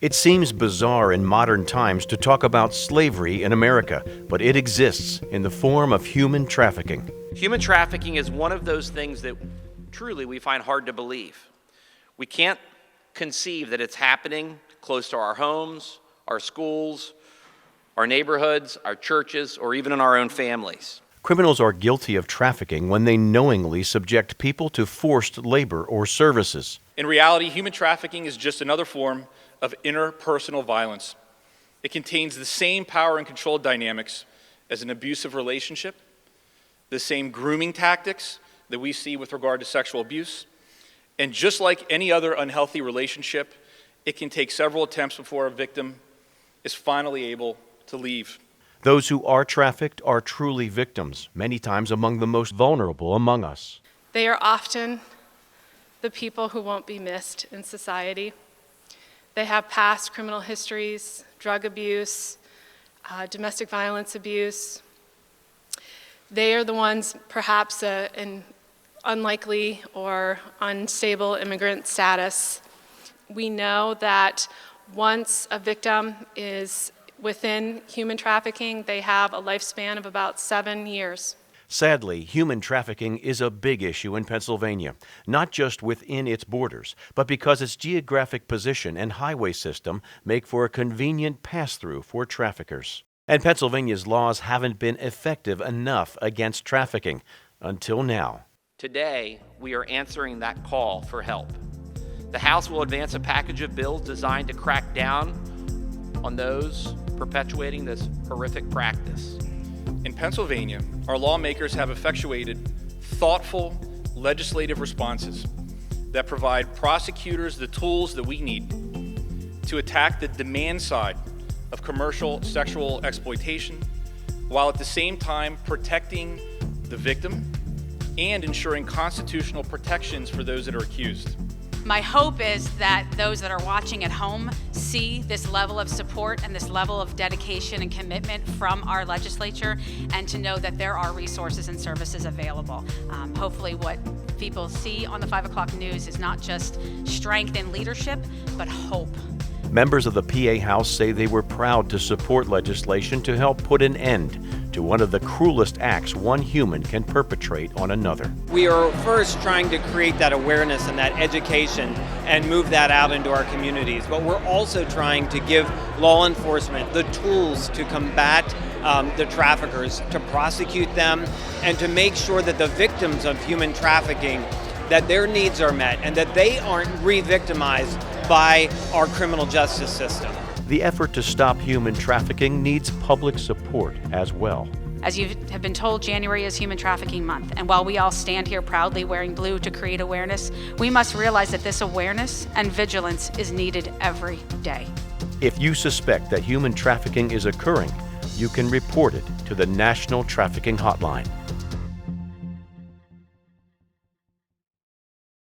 It seems bizarre in modern times to talk about slavery in America, but it exists in the form of human trafficking. Human trafficking is one of those things that truly we find hard to believe. We can't conceive that it's happening close to our homes, our schools, our neighborhoods, our churches, or even in our own families. Criminals are guilty of trafficking when they knowingly subject people to forced labor or services. In reality, human trafficking is just another form of interpersonal violence. It contains the same power and control dynamics as an abusive relationship, the same grooming tactics that we see with regard to sexual abuse, and just like any other unhealthy relationship, it can take several attempts before a victim is finally able to leave. Those who are trafficked are truly victims, many times among the most vulnerable among us. They are often the people who won't be missed in society. They have past criminal histories, drug abuse, domestic violence abuse. They are the ones, perhaps in unlikely or unstable immigrant status. We know that once a victim is within human trafficking, they have a lifespan of about 7 years. Sadly, human trafficking is a big issue in Pennsylvania, not just within its borders, but because its geographic position and highway system make for a convenient pass-through for traffickers. And Pennsylvania's laws haven't been effective enough against trafficking until now. Today, we are answering that call for help. The House will advance a package of bills designed to crack down on those perpetuating this horrific practice. In Pennsylvania, our lawmakers have effectuated thoughtful legislative responses that provide prosecutors the tools that we need to attack the demand side of commercial sexual exploitation, while at the same time protecting the victim and ensuring constitutional protections for those that are accused. My hope is that those that are watching at home see this level of support and this level of dedication and commitment from our legislature, and to know that there are resources and services available. Hopefully what people see on the 5 o'clock news is not just strength and leadership, but hope. Members of the PA House say they were proud to support legislation to help put an end to one of the cruelest acts one human can perpetrate on another. We are first trying to create that awareness and that education and move that out into our communities, but we're also trying to give law enforcement the tools to combat the traffickers, to prosecute them, and to make sure that the victims of human trafficking, that their needs are met and that they aren't re-victimized by our criminal justice system. The effort to stop human trafficking needs public support as well. As you have been told, January is Human Trafficking Month, and while we all stand here proudly wearing blue to create awareness, we must realize that this awareness and vigilance is needed every day. If you suspect that human trafficking is occurring, you can report it to the National Trafficking Hotline.